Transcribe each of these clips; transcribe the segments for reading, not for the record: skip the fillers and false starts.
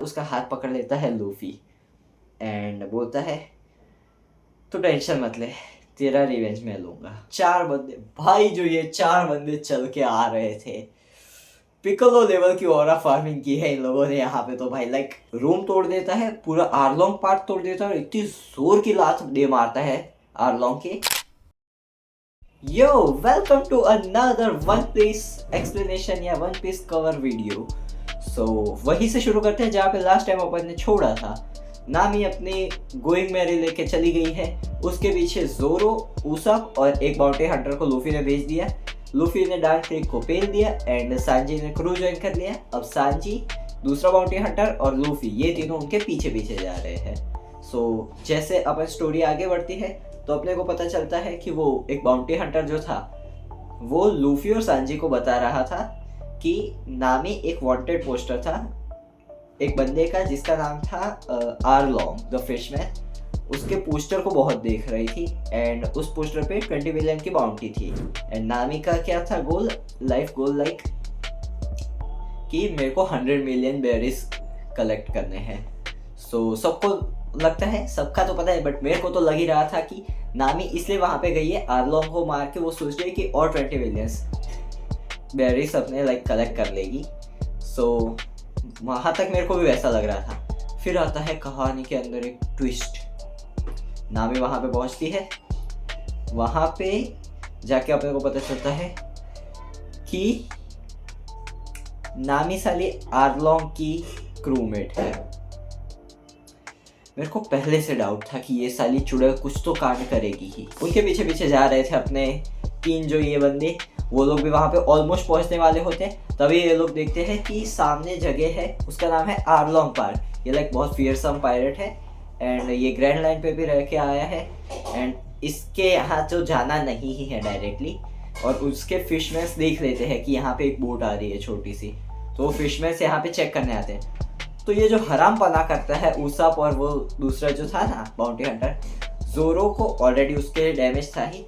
उसका हाथ पकड़ लेता है लूफी एंड बोलता है तो टेंशन मत ले, तेरा रिवेंज मैं लूंगा। 4 बंदे भाई, जो ये 4 बंदे चल के आ रहे थे, पिकोलो लेवल की ऑरा फार्मिंग की है इन लोगों ने यहाँ पे। तो भाई लाइक रूम तोड़ देता है, पूरा आरलोंग पार्ट तोड़ देता है और इतनी जोर की लात दे मारता है आरलोंग के। यो वेलकम टू अनदर वन पीस एक्सप्लेनेशन या वन पीस कवर वीडियो। सो वहीं से शुरू करते हैं जहाँ पे लास्ट टाइम अपन ने छोड़ा था। नामी अपनी गोइंग मैरी लेके चली गई है, उसके पीछे जोरो, उसप और एक बाउंटी हंटर को लूफी ने भेज दिया। लूफी ने डार्क क्रीक को पेल दिया एंड सांजी ने क्रू ज्वाइन कर लिया। अब सांजी, दूसरा बाउंटी हंटर और लूफी, ये तीनों उनके पीछे पीछे जा रहे हैं। सो जैसे अपन स्टोरी आगे बढ़ती है तो अपने को पता चलता है कि वो एक बाउंटी हंटर जो था वो लूफी और सांजी को बता रहा था कि नामी एक वांटेड पोस्टर था एक बंदे का जिसका नाम था आरलोंग द फिशमैन। उसके पोस्टर को बहुत देख रही थी एंड उस पोस्टर पे 20 मिलियन की बाउंटी थी। एंड नामी का क्या था गोल, लाइफ गोल, लाइक कि मेरे को 100 मिलियन बेरीज कलेक्ट करने हैं। सो सबको लगता है, सबका तो पता है, बट मेरे को तो लग ही रहा था कि नामी इसलिए वहां पे गई है आरलोंग को मार के, वो सोच रही है कि और 20 मिलियंस बेरीज अपने लाइक कलेक्ट कर लेगी। सो वहां तक मेरे को भी वैसा लग रहा था। फिर आता है कहानी के अंदर एक ट्विस्ट। नामी वहां पे पहुंचती है, वहां पे जाके अपने को पता चलता है कि नामी साली आरलोंग की क्रूमेट है। मेरे को पहले से डाउट था कि ये साली चुड़ैल कुछ तो कांड करेगी ही। उनके पीछे पीछे जा रहे थे अपने 3 जो ये बंदे, वो लोग भी वहाँ पे ऑलमोस्ट पहुँचने वाले होते हैं। तभी ये लोग देखते हैं कि सामने जगह है, उसका नाम है आरलोंग पार्क। ये लाइक बहुत फियरसम पायरेट है एंड ये ग्रैंड लाइन पे भी रह के आया है एंड इसके यहाँ तो जाना नहीं ही है डायरेक्टली। और उसके फिशमैन्स देख लेते हैं कि यहाँ पे एक बोट आ रही है छोटी सी, तो वो फिशमैन्स यहाँ पे चेक करने आते हैं। तो ये जो हराम पना करता है उसाप और वो दूसरा जो था ना बाउंटी हंटर, जोरो को ऑलरेडी उसके डैमेज था ही।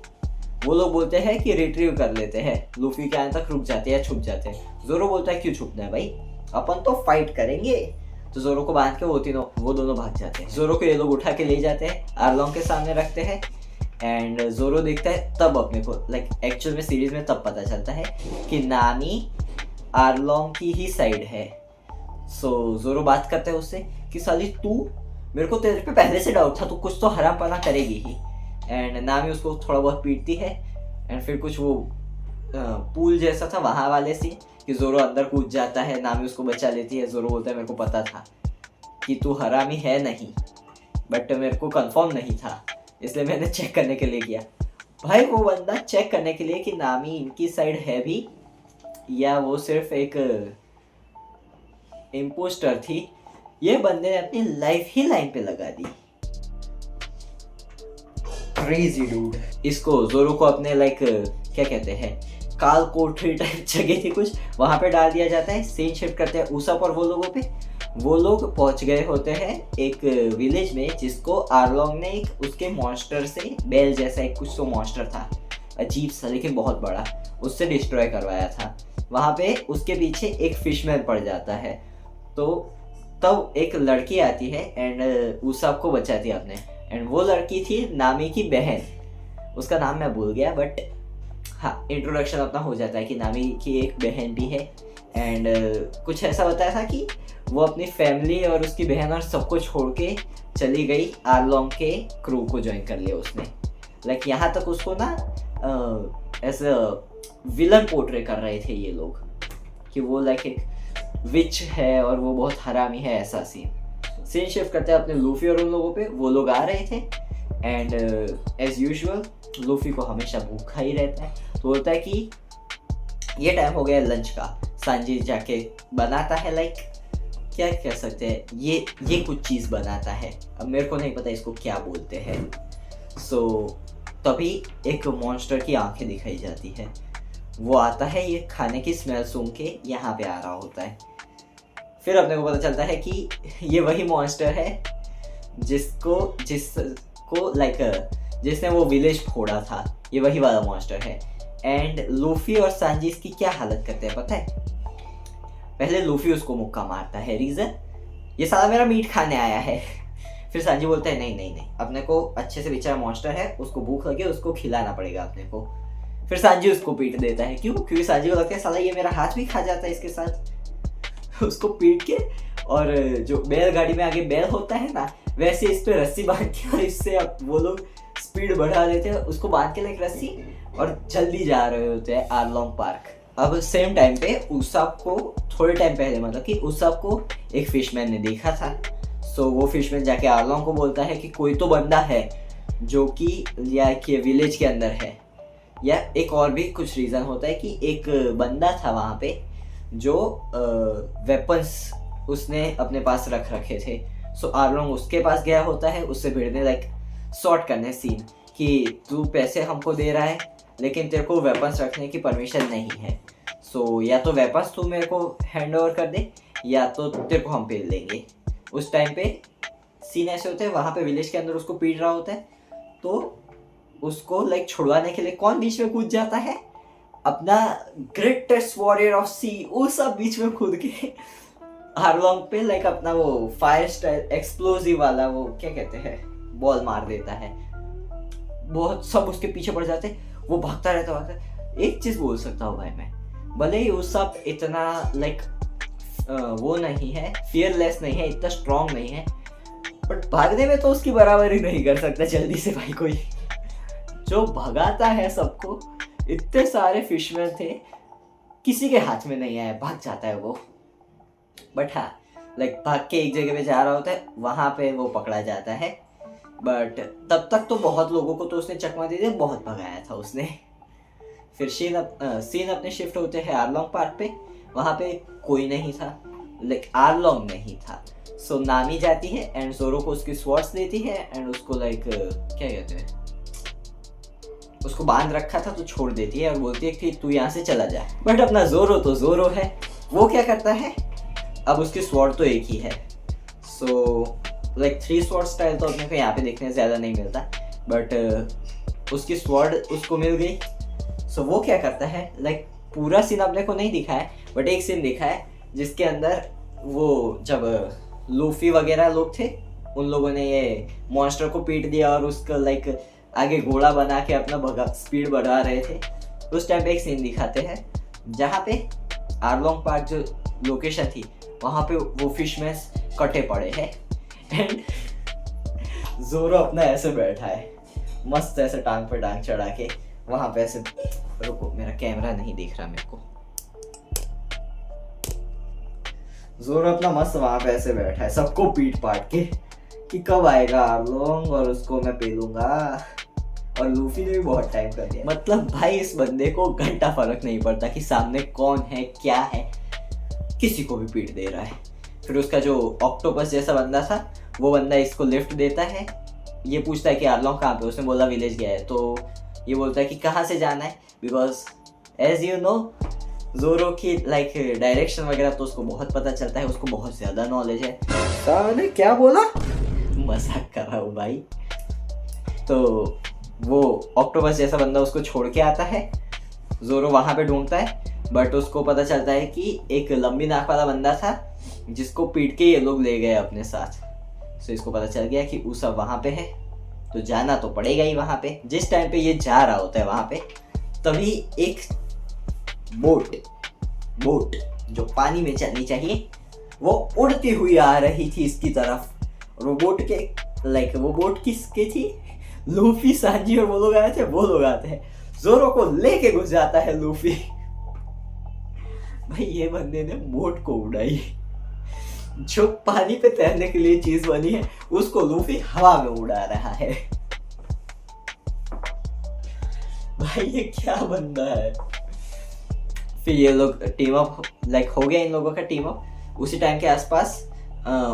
वो लोग बोलते हैं कि रिट्रीव कर लेते हैं, लूफी के आने तक रुक जाते हैं या छुप जाते हैं। जोरो बोलता है क्यों छुपना है भाई, अपन तो फाइट करेंगे। तो जोरो को बांध के वो दोनों भाग जाते हैं। जोरो को ये लोग उठा के ले जाते हैं, आरलोंग के सामने रखते हैं एंड जोरो देखता है। तब अपने को लाइक एक्चुअल में सीरीज में तब पता चलता है कि नामी आरलोंग की ही साइड है। सो जोरो बात करता है उससे कि साली तू, मेरे को तेरे पे पहले से डाउट था, तू कुछ तो हरामपना करेगी ही। एंड नामी उसको थोड़ा बहुत पीटती है एंड फिर कुछ वो पूल जैसा था वहाँ वाले से कि जोरो अंदर कूद जाता है, नामी उसको बचा लेती है। जोरो बोलता है मेरे को पता था कि तू हरामी है नहीं, बट मेरे को कंफर्म नहीं था, इसलिए मैंने चेक करने के लिए किया। भाई वो बंदा चेक करने के लिए कि नामी इनकी साइड है भी या वो सिर्फ एक इम्पोस्टर थी, ये बंदे ने अपनी लाइफ ही लाइन पे लगा दी। Crazy dude. इसको जोरो को अपने लाइक क्या कहते हैं, काल कोठरी टाइप जगह थी कुछ, वहां पे डाल दिया जाता है। सीन शिफ्ट करते हैं उसाप और वो लोगों पे। वो लोग पहुंच गए होते हैं एक विलेज में जिसको आरलोंग ने एक उसके मॉन्स्टर से, बेल जैसा एक कुछ तो मॉन्स्टर था, अजीब सा लेकिन बहुत बड़ा, उससे डिस्ट्रॉय करवाया था। वहां पे उसके पीछे एक फिशमैन पड़ जाता है। तो तब एक लड़की आती है एंड उसाप को बचाती है अपने। एंड वो लड़की थी नामी की बहन, उसका नाम मैं भूल गया, बट हाँ इंट्रोडक्शन अपना हो जाता है कि नामी की एक बहन भी है। एंड कुछ ऐसा बताया था कि वो अपनी फैमिली और उसकी बहन और सबको छोड़ के चली गई, आरलोंग के क्रू को ज्वाइन कर लिया उसने। लाइक यहाँ तक उसको ना एज विलन पोर्ट्रे कर रहे थे ये लोग कि वो लाइक एक विच है और वो बहुत हरामी है, ऐसा सीन शिफ्ट करते हैं अपने लूफी और उन लोगों पे। वो लोग आ रहे थे एंड एज यूजुअल लूफी को हमेशा भूखा ही रहता है। तो बोलता है कि ये टाइम हो गया लंच का। सांजी जाके बनाता है, लाइक क्या कह सकते हैं, ये कुछ चीज़ बनाता है, अब मेरे को नहीं पता इसको क्या बोलते हैं। सो तभी एक मॉन्स्टर की आंखें दिखाई जाती है, वो आता है, ये खाने की स्मेल सूंघ के यहाँ पे आ रहा होता है। फिर अपने को पता चलता है कि ये वही मॉन्स्टर है जिसको लाइक जिसने वो विलेज फोड़ा था, ये वही वाला मॉन्स्टर है। एंड लूफी और सांजी इसकी क्या हालत करते हैं पता है? पहले लूफी उसको मुक्का मारता है, रीजन ये साला मेरा मीट खाने आया है। फिर सांजी बोलता है नहीं नहीं नहीं, अपने को अच्छे से बेचारा मॉन्स्टर है, उसको भूख लगे, उसको खिलाना पड़ेगा अपने को। फिर सांजी उसको पीट देता है। क्यों? क्योंकि सांजी को लगता है साला ये मेरा हाथ भी खा जाता है इसके साथ। उसको पीट के, और जो बैलगाड़ी में आगे बैल होता है ना, वैसे इस पे रस्सी बांध के, और इससे अब वो लोग स्पीड बढ़ा देते हैं, उसको बांध के लाइक रस्सी, और जल्दी जा रहे होते हैं आरलोंग पार्क। अब सेम टाइम पे उसाप को थोड़े टाइम पहले, मतलब कि उसाप को एक फिशमैन ने देखा था। सो वो फिशमैन जाके आरलोंग को बोलता है कि कोई तो बंदा है जो कि या कि विलेज के अंदर है, या एक और भी कुछ रीज़न होता है कि एक बंदा था वहाँ पे जो वेपन्स उसने अपने पास रख रखे थे। सो आरलोंग उसके पास गया होता है, उससे भिड़ने लाइक शॉर्ट करने सीन कि तू पैसे हमको दे रहा है लेकिन तेरे को वेपन्स रखने की परमिशन नहीं है। सो या तो वेपन्स तू मेरे को हैंड ओवर कर दे, या तो तेरे को हम पेल देंगे। उस टाइम पे सीन ऐसे होते हैं, वहाँ पे विलेज के अंदर उसको पीट रहा होता है, तो उसको लाइक छुड़वाने के लिए कौन बीच में कूद जाता है? अपना ग्रेटेस्ट वॉरियर ऑफ सी, वो सब बीच में कूद के आरलोंग पे लाइक अपना वो फायर स्टाइल एक्सप्लोजिव वाला वो क्या कहते हैं बॉल मार देता है। बहुत सब उसके पीछे पड़ जाते, वो भागता रहता। एक चीज बोल सकता हूँ भाई मैं, भले ही वो सब इतना लाइक वो नहीं है, फियरलेस नहीं है, इतना स्ट्रांग नहीं है, बट भागने में तो उसकी बराबरी नहीं कर सकता जल्दी से भाई कोई। जो भगाता है सबको, इतने सारे फिशमैन थे, किसी के हाथ में नहीं आया, भाग जाता है वो। बट हाँ लाइक भाग के एक जगह पे जा रहा होता है, वहाँ पे वो पकड़ा जाता है। बट तब तक तो बहुत लोगों को तो उसने चकमा दे दिया, बहुत भगाया था उसने। फिर सीन अपने शिफ्ट होते हैं आरलोंग पार्क पे। वहाँ पे कोई नहीं था, लाइक आरलोंग नहीं था। सो नामी जाती है एंड जोरो को उसकी स्वॉर्ड्स देती है, एंड उसको लाइक क्या कहते हैं, उसको बांध रखा था तो छोड़ देती है और बोलती है कि तू यहाँ से चला जा। बट अपना जोरो तो जोरो है, वो क्या करता है, अब उसकी स्वॉर्ड तो एक ही है। सो लाइक 3 स्वॉर्ड स्टाइल तो अपने को यहाँ पे देखने ज़्यादा नहीं मिलता, बट उसकी स्वॉर्ड उसको मिल गई। सो वो क्या करता है, लाइक पूरा सीन अपने को नहीं दिखा है, बट एक सीन दिखा है जिसके अंदर वो जब लूफी वगैरह लोग थे, उन लोगों ने ये मॉन्स्टर को पीट दिया और उसका लाइक आगे घोड़ा बना के अपना स्पीड बढ़ा रहे थे। उस टाइम पे एक सीन दिखाते हैं जहाँ पे आरलोंग पार्क जो लोकेशन थी, वहाँ पे वो फिशमैन कटे पड़े हैं एंड जोरो अपना ऐसे बैठा है मस्त ऐसे टांग पर टांग चढ़ा के वहाँ पे ऐसे। रुको मेरा कैमरा नहीं दिख रहा मेरे को। जोरो अपना मस्त वहाँ पे ऐसे बैठा है सबको पीट पाट के कि कब आएगा आरलोंग और उसको मैं पेलूंगा। और लूफी ने भी बहुत टाइम कर दिया। मतलब भाई इस बंदे को घंटा फर्क नहीं पड़ता कि सामने कौन है क्या है, किसी को भी पीट दे रहा है। फिर उसका जो ऑक्टोपस जैसा बंदा था, वो बंदा इसको लिफ्ट देता है। ये पूछता है कि आरलोंग कहाँ पे, उसने बोला विलेज गया है। तो ये बोलता है कि कहाँ से जाना है, बिकॉज एज यू नो जोरो की लाइक डायरेक्शन वगैरह तो उसको बहुत पता चलता है, उसको बहुत ज़्यादा नॉलेज है। सामने क्या बोला, मजाक कर रहा हूँ भाई। तो वो ऑक्टोपस जैसा बंदा उसको छोड़ के आता है, जोरो वहाँ पे ढूंढता है, बट उसको पता चलता है कि एक लंबी नाक वाला बंदा था जिसको पीट के ये लोग ले गए अपने साथ। सो इसको पता चल गया कि उसाप वहाँ पे है, तो जाना तो पड़ेगा ही वहाँ पे। जिस टाइम पे ये जा रहा होता है वहाँ पे, तभी एक बोट जो पानी में चलनी चाहिए वो उड़ती हुई आ रही थी इसकी तरफ। और वो बोट के लाइक वो बोट किसके थी, लूफी सांजी और वो लोग आए थे, वो लोग आते हैं, जोरो को लेके घुस जाता है लूफी। भाई ये बंदे ने बोट को उड़ाई, जो पानी पे तैरने के लिए चीज बनी है उसको लूफी हवा में उड़ा रहा है। भाई ये क्या बंदा है। फिर ये लोग टीम अप लाइक हो गया, इन लोगों का टीम अप। उसी टाइम के आसपास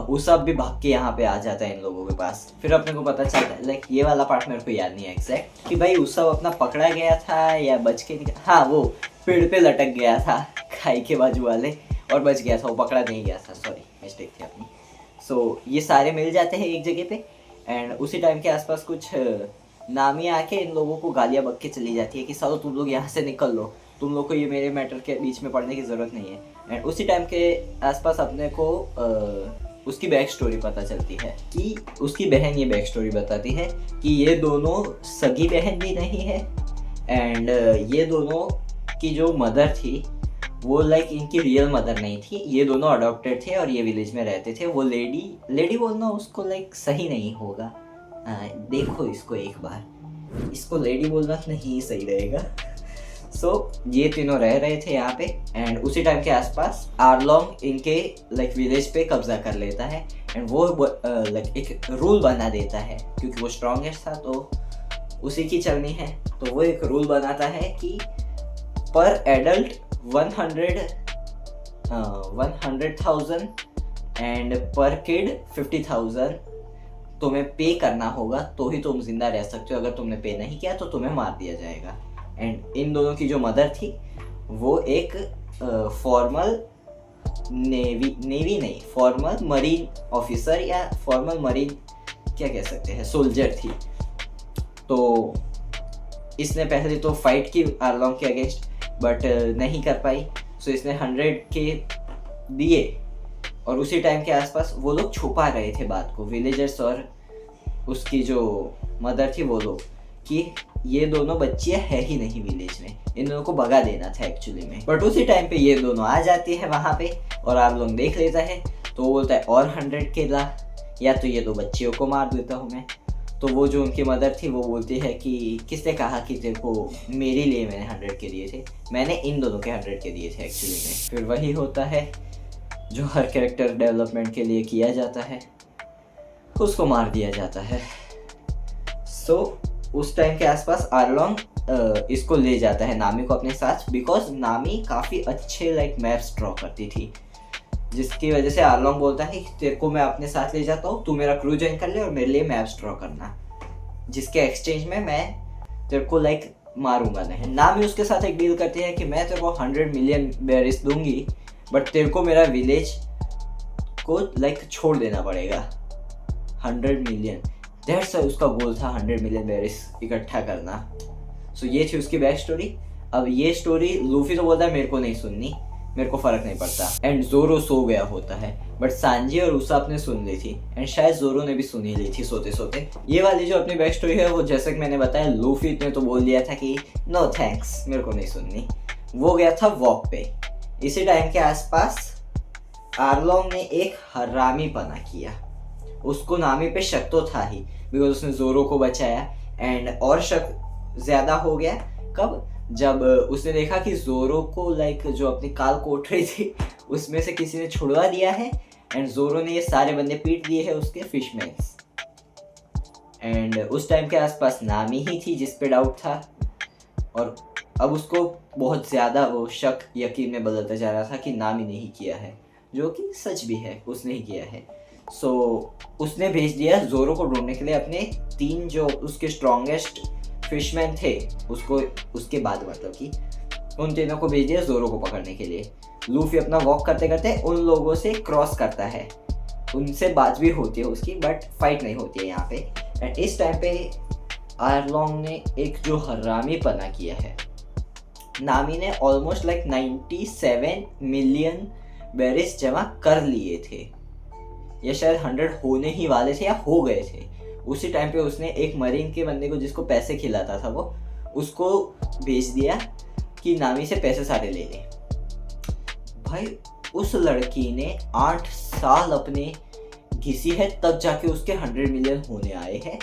उसाप भी भाग के यहाँ पे आ जाता है इन लोगों के पास। फिर अपने को पता चलता है, लाइक ये वाला पार्ट मेरे को याद नहीं है एग्जैक्ट कि भाई उसाप अपना पकड़ा गया था या बच के निकला। हाँ वो पेड़ पे लटक गया था खाई के बाजू वाले और बच गया था, वो पकड़ा नहीं गया था, सॉरी मिस्टेक थी अपनी। सो ये सारे मिल जाते हैं एक जगह पे एंड उसी टाइम के आसपास कुछ नामी आके इन लोगों को गालियाँ बक के चली जाती है कि सालो तुम लोग यहाँ से निकल लो, तुम लोग को ये मेरे मैटर के बीच में पड़ने की ज़रूरत नहीं है। एंड उसी टाइम के आसपास अपने को उसकी बैक स्टोरी पता चलती है कि उसकी बहन ये बैक स्टोरी बताती है कि ये दोनों सगी बहन भी नहीं है एंड ये दोनों की जो मदर थी वो लाइक इनकी रियल मदर नहीं थी, ये दोनों अडॉप्टेड थे और ये विलेज में रहते थे। वो लेडी बोलना उसको लाइक सही नहीं होगा, देखो इसको एक बार, इसको लेडी बोलना नहीं सही रहेगा। ये तीनों रह रहे थे यहाँ पे एंड उसी टाइम के आसपास आर्लोंग इनके लाइक विलेज पे कब्जा कर लेता है एंड वो लाइक एक रूल बना देता है, क्योंकि वो स्ट्रॉन्गेस्ट था तो उसी की चलनी है। तो वो एक रूल बनाता है कि पर एडल्ट 100,000 एंड पर किड 50,000 तुम्हें पे करना होगा तो ही तुम जिंदा रह सकते हो, अगर तुमने पे नहीं किया तो तुम्हें मार दिया जाएगा। एंड इन दोनों की जो मदर थी वो एक फॉर्मल नेवी नहीं, फॉर्मल मरीन ऑफिसर या फॉर्मल मरीन क्या कह सकते हैं, सोल्जर थी। तो इसने पहले तो फाइट की आर्लोंग के अगेंस्ट बट नहीं कर पाई, सो इसने 100K दिए और उसी टाइम के आसपास वो लोग छुपा रहे थे बात को, विलेजर्स और उसकी जो मदर थी वो लोग, कि ये दोनों बच्चियां है ही नहीं विलेज में, इन दोनों को भगा देना था एक्चुअली में। बट उसी टाइम पे ये दोनों आ जाती है वहाँ पे और आर्लोंग देख लेता है तो वो बोलता है और 100K ला या तो ये दो बच्चियों को मार देता हूँ मैं। तो वो जो उनकी मदर थी वो बोलती है कि किसने कहा कि तेरे को मेरे लिए मैंने 100K दिए थे, मैंने इन दोनों के 100K दिए थे एक्चुअली में। फिर वही होता है जो हर कैरेक्टर डेवलपमेंट के लिए किया जाता है, उसको मार दिया जाता है। उस टाइम के आसपास आर्लोंग इसको ले जाता है नामी को अपने साथ, बिकॉज नामी काफ़ी अच्छे लाइक मैप्स ड्रॉ करती थी, जिसकी वजह से आर्लोंग बोलता है कि तेरे को मैं अपने साथ ले जाता हूँ, तू मेरा क्रू ज्वाइन कर ले और मेरे लिए मैप्स ड्रॉ करना, जिसके एक्सचेंज में मैं तेरे को लाइक मारूंगा नहीं। नामी उसके साथ एक डील करती है कि मैं तेरे को 100 मिलियन बेरिस दूंगी बट तेरे को मेरा विलेज को लाइक छोड़ देना पड़ेगा 100 मिलियन। दैट्स उसका गोल था 100 मिलियन बेरिस इकट्ठा करना। ये थी उसकी बैक स्टोरी। अब ये स्टोरी लूफी तो बोलता है मेरे को नहीं सुननी, मेरे को फर्क नहीं पड़ता, एंड जोरो सो गया होता है, बट सांजी और उसाप ने सुन ली थी एंड शायद जोरो ने भी सुन ही ली थी सोते सोते। ये वाली जो अपनी बैक स्टोरी है वो जैसे कि मैंने बताया लूफी ने तो बोल दिया था कि नो थैंक्स, मेरे को नहीं सुननी, वो गया था वॉक पे। इसी टाइम के आसपास आर्लोंग ने एक हरामीपना किया, उसको नामी पे शक तो था ही बिकॉज उसने जोरो को बचाया, एंड और शक ज्यादा हो गया कब, जब उसने देखा कि जोरो को लाइक जो अपनी काल कोठरी थी उसमें से किसी ने छुड़वा दिया है एंड जोरो ने ये सारे बंदे पीट दिए हैं उसके फिशमैन्स। एंड उस टाइम के आसपास नामी ही थी जिस पे डाउट था और अब उसको बहुत ज़्यादा वो शक यकीन में बदलता जा रहा था कि नामी ने ही किया है, जो कि सच भी है, उसने ही किया है। उसने भेज दिया जोरो को ढूंढने के लिए अपने 3 जो उसके स्ट्रॉन्गेस्ट फिशमैन थे उसको, उसके बाद मतलब कि उन तीनों को भेज दिया जोरो को पकड़ने के लिए। लूफी अपना वॉक करते करते उन लोगों से क्रॉस करता है, उनसे बात भी होती है उसकी बट फाइट नहीं होती है यहाँ पे। एंड इस टाइम पे आर्लोंग ने एक जो हरामीपना किया है, नामी ने ऑलमोस्ट लाइक 97 मिलियन बेरिस जमा कर लिए थे, या शायद 100 होने ही वाले थे या हो गए थे। उसी टाइम पे उसने एक मरीन के बंदे को जिसको पैसे खिलाता था वो, उसको भेज दिया कि नामी से पैसे सारे ले ले। भाई उस लड़की ने 8 साल अपने घिसी है तब जाके उसके 100 मिलियन होने आए हैं,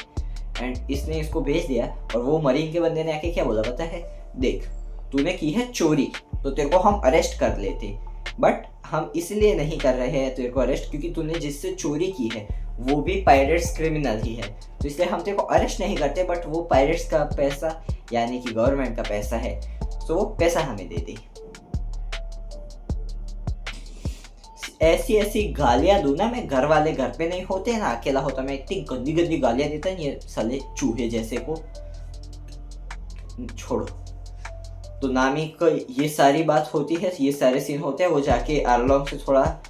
एंड इसने इसको भेज दिया। और वो मरीन के बंदे ने आके क्या बोला पता है, देख तूने की है चोरी तो तेरे को हम अरेस्ट कर लेते, बट हम इसलिए नहीं कर रहे हैं तेरे को अरेस्ट क्योंकि तूने जिससे चोरी की है वो भी पायरेट्स क्रिमिनल ही है, तो इसलिए हम तेरे को अरेस्ट नहीं करते, बट वो पायरेट्स का पैसा यानी कि गवर्नमेंट का पैसा है तो वो पैसा हमें दे दे। ऐसी गालियां दूं ना मैं, घर वाले घर पे नहीं होते ना, अकेला होता मैं इतनी गंदी गंदी गालियां देता ये साले चूहे जैसे को, छोड़ो। तो नामी को ये सारी बात होती है, ये सारे सीन होते हैं, वो जाके आर्लोंग से थोड़ा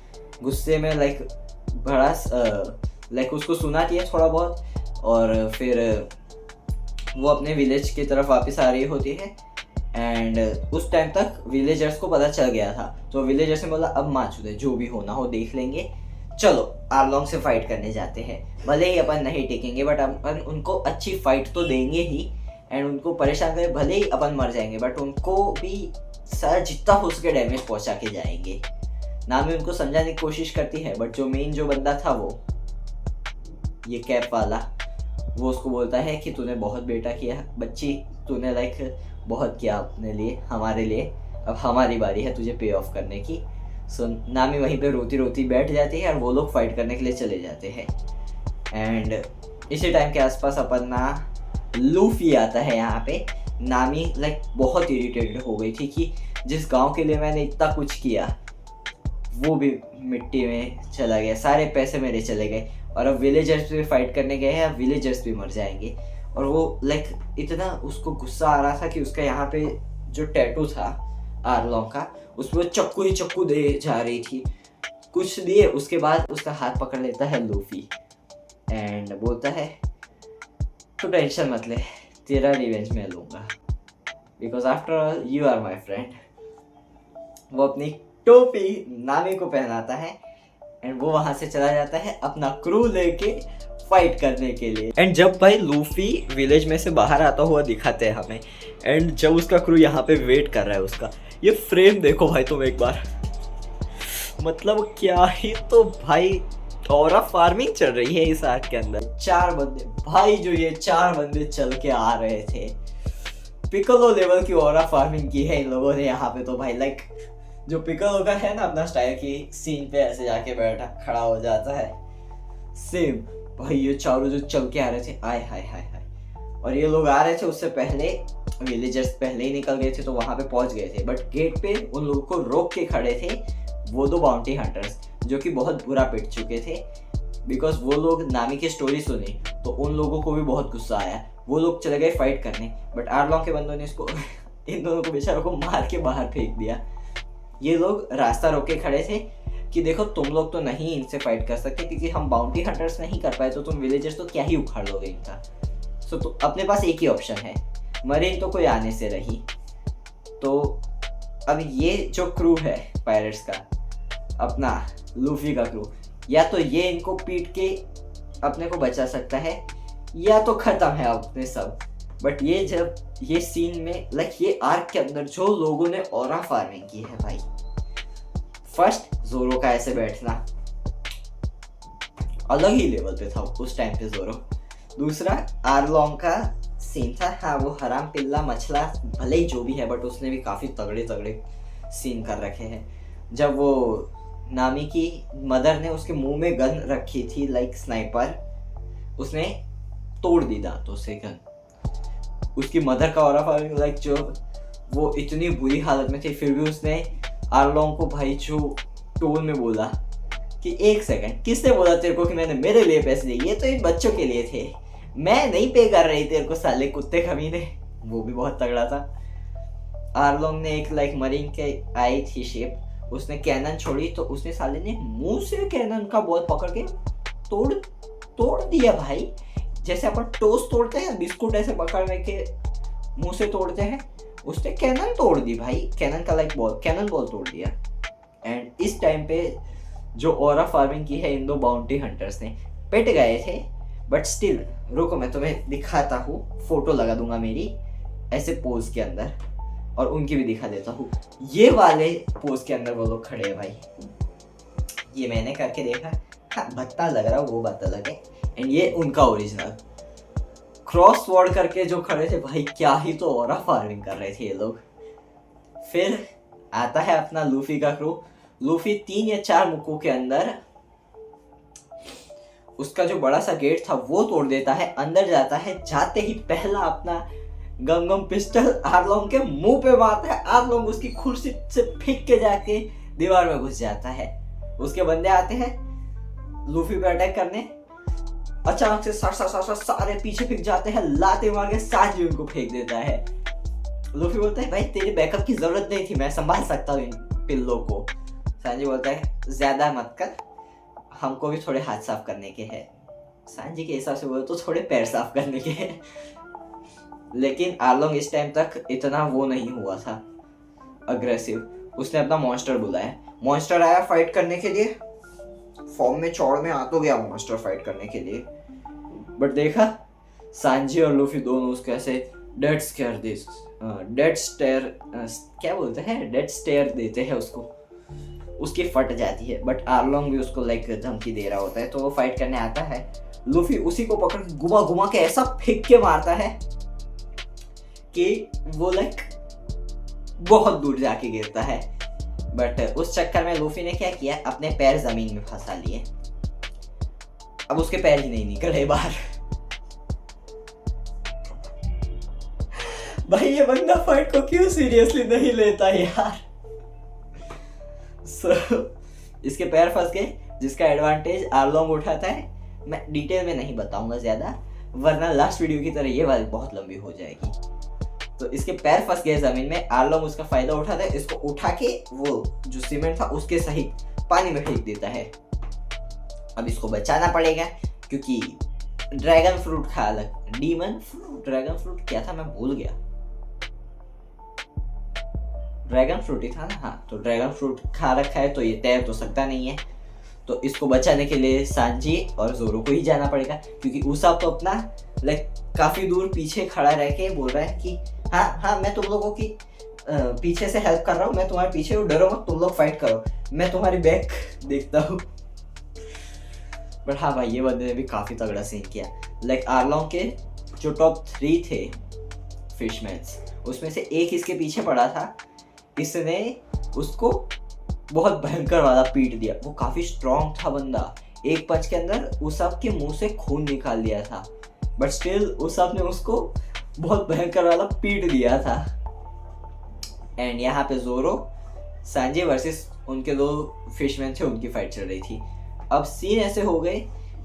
गुस्से में लाइक बड़ा लाइक उसको सुनाती है थोड़ा बहुत, और फिर वो अपने विलेज की तरफ वापस आ रही होती है। एंड उस टाइम तक विलेजर्स को पता चल गया था, तो विलेजर्स ने बोला अब माचुदे जो भी होना हो देख लेंगे, चलो आरलोंग से फाइट करने जाते हैं, भले ही अपन नहीं टिकेंगे बट अपन उनको अच्छी फाइट तो देंगे ही, एंड उनको परेशान करें, भले ही अपन मर जाएंगे बट उनको भी सारा जितना हो सके डैमेज पहुंचा के जाएंगे। नामी उनको समझाने की कोशिश करती है बट जो मेन जो बंदा था वो ये कैप वाला, वो उसको बोलता है कि तूने बहुत बेटा किया बच्ची, तूने लाइक बहुत किया अपने लिए, हमारे लिए, अब हमारी बारी है तुझे पे ऑफ करने की। सो नामी वहीं पे रोती रोती बैठ जाती है और वो लोग फाइट करने के लिए चले जाते हैं। एंड इसी टाइम के आसपास अपन ना लूफी आता है यहाँ पे। नामी लाइक बहुत इरिटेटेड हो गई थी कि जिस गांव के लिए मैंने इतना कुछ किया वो भी मिट्टी में चला गया, सारे पैसे मेरे चले गए, और अब विलेजर्स पे फाइट करने गए हैं, अब विलेजर्स भी मर जाएंगे। और वो लाइक इतना उसको गुस्सा आ रहा था कि उसका यहाँ पे जो टैटू था आरलोंग का, उसमें चक्कू ही चक्कू दे जा रही थी। कुछ दिए उसके बाद उसका हाथ पकड़ लेता है लूफी एंड बोलता है तो टेंशन मत ले, तेरा रिवेंज मैं लूँगा, because after all you are my friend. वो अपनी टोपी नामी को पहनाता है एंड वो वहां से चला जाता है अपना क्रू लेके फाइट करने के लिए। एंड जब भाई लूफी विलेज में से बाहर आता हुआ दिखाते हैं हमें, एंड जब उसका क्रू यहाँ पे वेट कर रहा है उसका, ये फ्रेम देखो भाई तुम एक बार, मतलब क्या ही तो भाई ऑरा फार्मिंग चल रही है इस आर्ट के अंदर। 4 बंदे भाई, जो ये 4 बंदे चल के आ रहे थे, पिकोलो लेवल की ऑरा फार्मिंग की है इन लोगों ने यहाँ पे। तो भाई लाइक जो पिकोलो का है ना अपना स्टाइल की सीन पे ऐसे जाके बैठा खड़ा हो जाता है, सेम भाई ये चारों जो चल के आ रहे थे, आय हाय हाय हाय। और ये लोग आ रहे थे उससे पहले, विलेजर्स पहले ही निकल गए थे तो वहां पे पहुंच गए थे, बट गेट पे उन लोगों को रोक के खड़े थे वो 2 बाउंटी हंटर्स, जो कि बहुत बुरा पिट चुके थे, बिकॉज वो लोग नामी की स्टोरी सुनी तो उन लोगों को भी बहुत गुस्सा आया। वो लोग चले गए फाइट करने, बट आरलोंग के बंदों ने इसको इन दोनों को बेचारों को मार के बाहर फेंक दिया। ये लोग रास्ता रोक के खड़े थे कि देखो तुम लोग तो नहीं इनसे फाइट कर सकते, क्योंकि हम बाउंटी हंटर्स नहीं कर पाए तो तुम विलेजर्स तो क्या ही उखाड़ लोगे इनका। सो तो अपने पास एक ही ऑप्शन है, मरीन तो कोई आने से रही। तो अब ये जो क्रू है पायरेट्स का, अपना लूफी का क्रू, या तो ये इनको पीट के अपने को बचा सकता है या तो खत्म है अपने सब। बट ये जब ये सीन में लाइक ये आर्क के अंदर जो लोगों ने ऑरा फार्मिंग की है भाई, फर्स्ट जोरो का ऐसे बैठना अलग ही लेवल पे था उस टाइम पे जोरो। दूसरा आरलोंग का सीन था, हाँ वो हराम पिल्ला मछला भले ही जो भी है बट उसने भी काफी तगड़े तगड़े सीन कर रखे हैं। जब वो नामी की मदर ने उसके मुंह में गन रखी थी लाइक स्नाइपर, उसने तोड़ दी दांतों से गन। उसकी मदर का ऑरा फार्मिंग लाइक जो वो इतनी बुरी हालत में थी, फिर भी उसने आरलोंग को भाई जो टोन में बोला कि 1 सेकंड, किसने बोला तेरे को कि मैंने मेरे लिए पैसे दिए, ये तो इन बच्चों के लिए थे, मैं नहीं पे कर रही तेरे को साले कुत्ते कमीने। वो भी बहुत तगड़ा था। आरलोंग ने एक लाइक मरीन के आई थी शेप, उसने कैनन छोड़ी तो उसने साले ने मुंह से कैनन का बॉल पकड़ के तोड़ दिया भाई, जैसे अपन टोस्ट तोड़ते हैं बिस्कुट ऐसे पकड़ के मुंह से तोड़ते हैं, उसने कैनन तोड़ दी भाई, कैनन का लाइक बॉल, कैनन बॉल तोड़ दिया। एंड इस टाइम पे जो ऑरा फार्मिंग की है इन 2 बाउंटी हंटर्स ने, पिट गए थे बट स्टिल, रुको मैं तुम्हें दिखाता हूँ, फोटो लगा दूंगा मेरी ऐसे पोज के अंदर और उनकी भी दिखा देता हूँ। ये वाले पोज के अंदर वो लोग खड़े हैं भाई, ये मैंने करके देखा, हाँ भत्ता लग रहा वो बात अलग है। एंड ये उनका ओरिजिनल क्रॉस वर्ड करके जो खड़े थे भाई, क्या ही तो ऑरा फार्मिंग कर रहे थे ये लोग। फिर आता है अपना लूफी का क्रू। लूफी 3 या 4 मुक्कों के अंदर उसका जो बड़ा सा गेट था वो तोड़ देता है, अंदर जाता है, जाते ही पहला अपना गम पिस्टल आरलोंग के मुंह पे मारता है। आरलोंग उसकी कुर्सी से फेंक के जाके दीवार में घुस जाता है। उसके बंदे आते हैं लूफी पे अटैक करने, अचानक से सारे पीछे फेंक जाते हैं, लाते मार के सांजी उनको फेंक देता है। लूफी बोलता है भाई तेरे बैकअप की जरूरत नहीं थी, मैं संभाल सकता हूँ इन पिल्लों को। सांजी बोलता है ज्यादा मत कर, हमको भी थोड़े हाथ साफ करने के हैं। सांजी के हिसाब से बोले तो थोड़े पैर साफ करने के हैं। लेकिन आरलोंग इस टाइम तक इतना वो नहीं हुआ था अग्रेसिव। उसने अपना मॉन्स्टर बुलाया, मॉन्स्टर आया फाइट करने के लिए, फॉर्म में चौड़ में आ तो गया मास्टर फाइट करने के लिए, बट देखा सांजी और लूफी दोनों उसको ऐसे डेड स्टेयर क्या बोलते हैं, डेड स्टेयर देते हैं उसको, उसकी फट जाती है। बट आर्लोंग भी उसको लाइक धमकी दे रहा होता है, तो वो फाइट करने आता है। लूफी उसी को पकड़ के घुमा घुमा के ऐसा फेंक के मारता है कि वो लाइक बहुत दूर जाके गिरता है। बट उस चक्कर में लूफी ने क्या किया, अपने पैर जमीन में फंसा लिए। अब उसके पैर ही नहीं निकले बाहर। भाई ये बंदा फाइट को क्यों सीरियसली नहीं लेता यार। इसके पैर फंस गए, जिसका एडवांटेज आर्लोंग उठाता है। मैं डिटेल में नहीं बताऊंगा ज्यादा, वरना लास्ट वीडियो की तरह ये वाली बहुत लंबी हो जाएगी। तो इसके पैर फंस गए जमीन में, आर्लोंग उसका फायदा उठाता है, इसको उठा के वो जो सीमेंट था उसके सहित पानी में फेंक देता है। अब इसको बचाना पड़ेगा क्योंकि ड्रैगन फ्रूट खा लग डीमन फ्रूट, ड्रैगन फ्रूट क्या था मैं भूल गया, ड्रैगन फ्रूट ही था ना, हाँ। तो ड्रैगन फ्रूट खा रखा है तो ये तैर तो सकता नहीं है। तो इसको बचाने के लिए सांजी और जोरो को ही जाना पड़ेगा, क्योंकि उसाप तो अपना लाइक काफी दूर पीछे खड़ा रह के बोल रहा है कि हाँ मैं तुम लोगों की पीछे से हेल्प कर रहा हूँ, मैं तुम्हारे पीछे हूँ, डरो मत, तुम लोग फाइट करो, मैं तुम्हारी बैक देखता हूँ। बट हाँ भाई ये बंदे ने भी काफी तगड़ा सीन किया। लाइक आर्लोंग के जो टॉप 3 थे फिशमैन्स, उसमें से एक इसके पीछे पड़ा था, इसने उसको बहुत भयंकर वाला पीट दिया। वो काफी स्ट्रॉन्ग था बंदा, एक पंच के अंदर उसाप के मुंह से खून निकाल दिया था, बट स्टिल उसाप ने उसको बहुत भयंकर वाला पीट दिया था। एंड यहाँ पे जोरो सांजी वर्सेस उनके 2 फिशमैन थे, उनकी फाइट चल रही थी। अब सीन ऐसे हो गए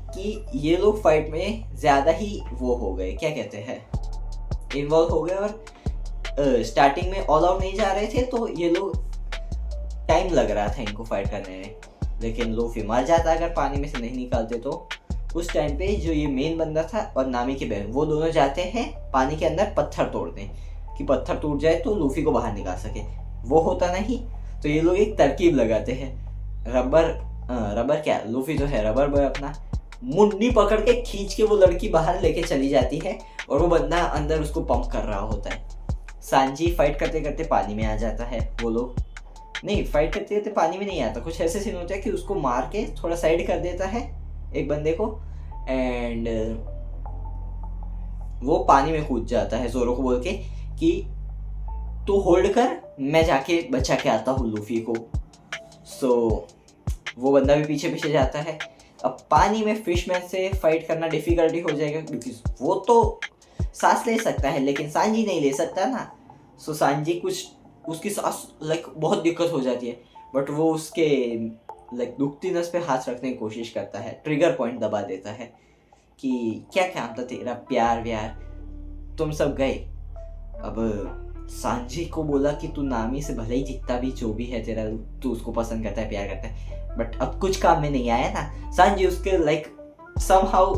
कि ये लोग फाइट में ज्यादा ही वो हो गए, क्या कहते हैं, इन्वॉल्व हो गए, और स्टार्टिंग में ऑल आउट नहीं जा रहे थे, तो ये लोग टाइम लग रहा था इनको फाइट करने में। लेकिन लूफी मर जाता अगर पानी में से नहीं निकालते तो। उस टाइम पे जो ये मेन बंदा था और नामी की बहन, वो दोनों जाते हैं पानी के अंदर पत्थर तोड़ते हैं कि पत्थर टूट जाए तो लूफी को बाहर निकाल सके। वो होता नहीं तो ये लोग एक तरकीब लगाते हैं, रबर क्या, लूफी जो है रबर बॉय अपना मुन्नी पकड़ के खींच के वो लड़की बाहर लेके चली जाती है, और वो बंदा अंदर उसको पंप कर रहा होता है। सांजी फाइट करते करते पानी में आ जाता है। वो लोग नहीं, फाइट करते करते पानी में नहीं आता, कुछ ऐसे सीन होता है कि उसको मार के थोड़ा साइड कर देता है एक बंदे को, एंड वो पानी में कूद जाता है जोरो को बोल के कि तू होल्ड कर, मैं जाके बचा के आता हूँ लूफी को। सो वो बंदा भी पीछे पीछे जाता है। अब पानी में फिशमैन से फाइट करना डिफिकल्टी हो जाएगा, क्योंकि वो तो सांस ले सकता है लेकिन सांजी नहीं ले सकता ना। सो सांजी कुछ उसकी सांस लाइक बहुत दिक्कत हो जाती है, बट वो उसके लाइक दुखती नस पे हाथ रखने की कोशिश करता है, ट्रिगर पॉइंट दबा देता है कि क्या काम था तेरा, प्यार व्यार तुम सब गए। अब सांजी को बोला कि तू नामी से भले ही जितना भी जो भी है तेरा, तू उसको पसंद करता है, प्यार करता है, बट अब कुछ काम में नहीं आया ना। सांजी उसके लाइक समहाउ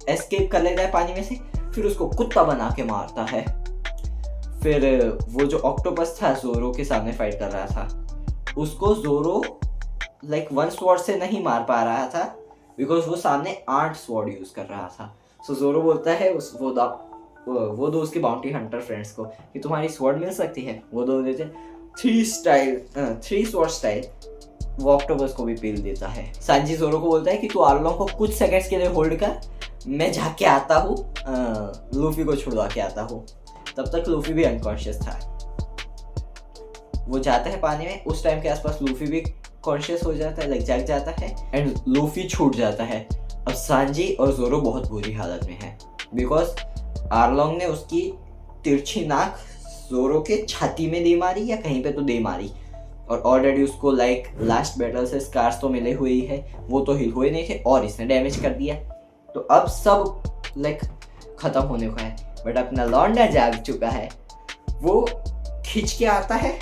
एस्केप कर लेता है पानी में से, फिर उसको कुत्ता बना के मारता है। फिर वो जो ऑक्टोपस था जोरो के सामने फाइट कर रहा था, उसको जोरो लाइक 1 स्वॉर्ड से नहीं मार पा रहा था, बिकॉज वो सामने 8 स्वॉर्ड यूज कर रहा था। सो जोरो बोलता है वो दो उसके बाउंटी हंटर फ्रेंड्स को कि तुम्हारी स्वॉर्ड मिल सकती है। वो दो देते 3 स्वॉर्ड स्टाइल, वो ऑक्टोपस को भी पील देता है। सांजी जोरो को बोलता है कि तू आर्लोंग को कुछ सेकंड्स के लिए होल्ड कर, मैं जाके आता हूँ, लूफी को छुड़वा के आता हूँ। तब तक लूफी भी अनकॉन्शियस था। वो जाता है पानी में, उस टाइम के आसपास लूफी भी कॉन्शियस हो जाता है, लाइक जाग जाता है, एंड लूफी छूट जाता है। अब सांजी और जोरो बहुत बुरी हालत में है, बिकॉज आर्लोंग ने उसकी तिरछी नाक जोरो के छाती में दे मारी या कहीं पे तो दे मारी, और ऑलरेडी उसको लाइक लास्ट बैटल से स्कार्स तो मिले हुए ही है, वो तो हिल हुए नहीं थे, और इसने डैमेज कर दिया। तो अब सब लाइक खत्म होने को है, बट अपना लौंडा जाग चुका है। वो खींच के आता है,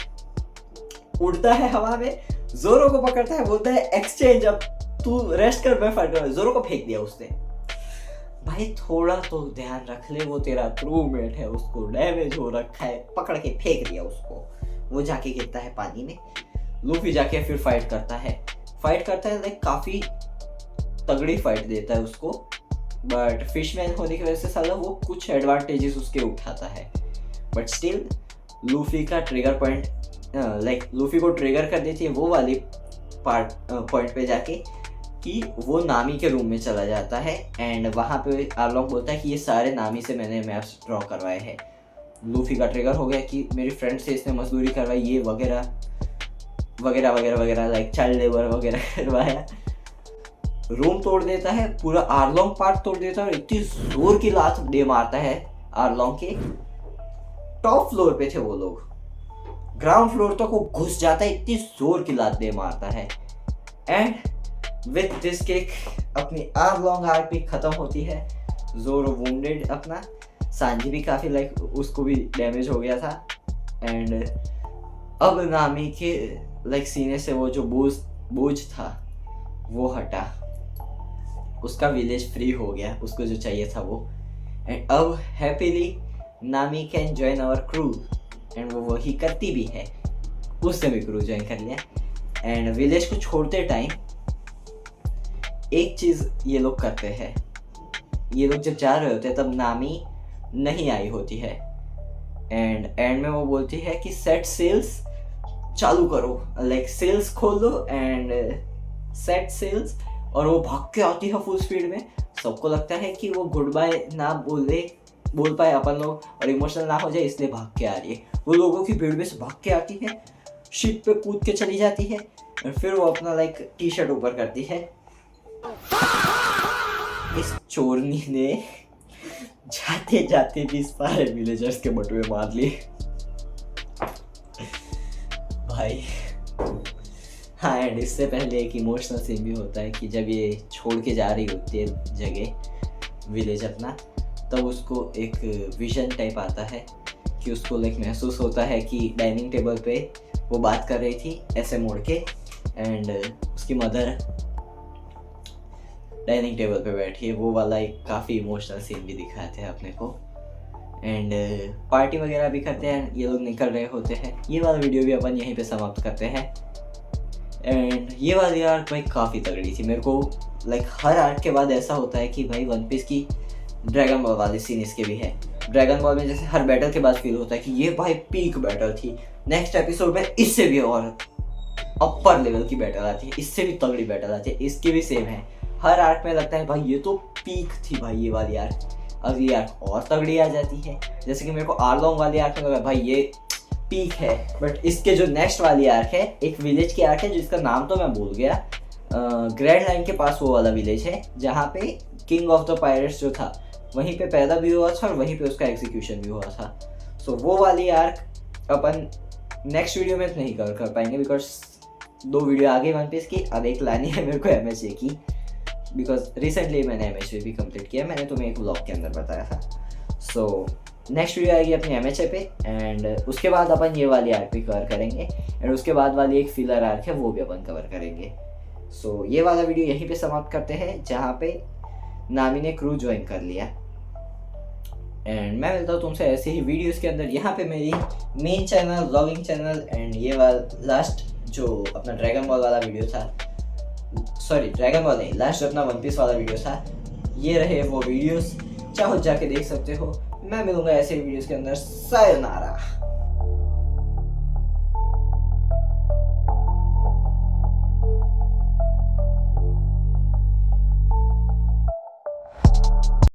उड़ता है हवा में, जोरो को पकड़ता है, बोलता है एक्सचेंज, अब तू रेस्ट कर, मैं फाइट कर। जोरो को फेंक दिया उसने। भाई थोड़ा तो ध्यान रख ले, वो तेरा क्रूमेट है, उसको डैमेज हो रखा है, पकड़ के फेंक दिया उसको। वो जाके गिरता है पानी में। लूफी जाके फिर फाइट करता है, फाइट करता है, लाइक काफ़ी तगड़ी फाइट देता है उसको, बट फिशमैन होने की वजह से साला वो कुछ एडवांटेजेस उसके उठाता है, बट स्टिल लूफी का ट्रिगर पॉइंट, लाइक लूफी को ट्रिगर कर देती है वो वाली पॉइंट पे जाके कि वो नामी के रूम में चला जाता है, एंड वहाँ पे आरलॉन्ग बोलता है कि ये सारे नामी से मैंने मैप्स ड्रॉ करवाए हैं। लूफी का ट्रिगर हो गया कि मेरी फ्रेंड से इसने मजदूरी करवाई, ये वगैरह वगैरह वगैरह वगैरह, लाइक चाइल्ड लेबर वगैरह करवाया। रूम तोड़ देता है, पूरा आरलॉन्ग पार्ट तोड़ देता है और इतनी जोर की लात दे मारता है आरलॉन्ग के। टॉप फ्लोर पे थे वो लोग, ग्राउंड फ्लोर तक वो घुस जाता है, इतनी जोर की लात दे मारता है। एंड विथ दिस किक अपनी आरलॉन्ग आर्क भी खत्म होती है। जोरो वुंडेड अपना, सांजी भी काफ़ी लाइक उसको भी डैमेज हो गया था। एंड अब नामी के लाइक सीने से वो जो बोझ था वो हटा, उसका विलेज फ्री हो गया, उसको जो चाहिए था वो। एंड अब happily Nami can join our crew, and वो वही करती भी है, उसने भी क्रू ज्वाइन कर लिया। एंड विलेज को छोड़ते टाइम एक चीज़ ये लोग करते हैं, ये लोग जब जा रहे होते हैं तब नामी नहीं आई होती है, एंड एंड में वो बोलती है कि सेट सेल्स चालू करो, लाइक सेल्स खोल दो एंड सेट सेल्स, और वो भाग के आती है फुल स्पीड में। सबको लगता है कि वो गुड बाय ना बोल पाए अपन लोग और इमोशनल ना हो जाए, इसलिए भाग के आ रही है। वो लोगों की भीड़ में से भाग के आती है, शिप पे कूद के चली जाती है, और फिर वो अपना लाइक टी शर्ट ऊपर करती है। इस चोरनी ने जाते जाते भी सारे विलेजर्स के बटुए मार लिए भाई। हाँ, एंड इससे पहले एक इमोशनल सीन भी होता है कि जब ये छोड़ के जा रही होती है जगह विलेज अपना, तब उसको एक विजन टाइप आता है कि उसको लाइक महसूस होता है कि डाइनिंग टेबल पे वो बात कर रही थी ऐसे मोड़ के, एंड उसकी मदर डाइनिंग टेबल पे बैठी है। वो वाला एक काफ़ी इमोशनल सीन भी दिखाते हैं अपने को। एंड पार्टी वगैरह भी करते हैं, ये लोग निकल रहे होते हैं। ये वाला वीडियो भी अपन यहीं पे समाप्त करते हैं। एंड ये वाली आर्क भाई काफ़ी तगड़ी थी मेरे को, लाइक हर आर्क के बाद ऐसा होता है कि भाई वन पीस की ड्रैगन बॉल वाली सीन इसके भी है। ड्रैगन बॉल में जैसे हर बैटल के बाद फील होता है कि ये भाई पीक बैटल थी, नेक्स्ट एपिसोड में इससे भी और अपर लेवल की बैटल आती है, इससे भी तगड़ी बैटल आती है। इसकी भी सेम है, हर आर्क में लगता है भाई ये तो पीक थी भाई ये वाली आर्क, अब ये आर्क और तगड़ी आ जाती है। जैसे कि मेरे को आरलॉन्ग वाली आर्क में लगा भाई ये पीक है, बट इसके जो नेक्स्ट वाली आर्क है, एक विलेज की आर्क है जिसका नाम तो मैं भूल गया, ग्रैंड लाइन के पास वो वाला विलेज है जहाँ पे किंग ऑफ द पायरेट्स जो था वहीं पे पैदा भी हुआ था और वहीं पे उसका एग्जीक्यूशन भी हुआ था। सो वो वाली आर्क अपन नेक्स्ट वीडियो में नहीं कर पाएंगे, बिकॉज 2 वीडियो आगे वन पीस की, अब एक लानी है मेरे को MHA की, बिकॉज रिसेंटली मैंने MHA भी कंप्लीट किया, मैंने तुम्हें एक व्लॉग के अंदर बताया था। सो नेक्स्ट वीडियो आएगी अपनी MHA पे, एंड उसके बाद अपन ये वाली आर्क भी कवर करेंगे, एंड उसके बाद वाली एक फिलर आर्क है वो भी अपन कवर करेंगे। सो ये वाला वीडियो यहीं पे समाप्त करते हैं जहाँ पे नामी ने क्रू ज्वाइन कर लिया। एंड मैं मिलता हूँ तुमसे ऐसे ही वीडियोस के अंदर। यहाँ पे मेरी main channel, vlogging channel, and ये वाला लास्ट जो अपना ड्रैगन बॉल वाला वीडियो था, सॉरी ड्रैगन बॉल नहीं, लास्ट जो अपना वन पीस वाला वीडियो था, ये रहे वो वीडियोस, चाहो जाके देख सकते हो। मैं मिलूंगा ऐसे वीडियोस के अंदर। सायोनारा।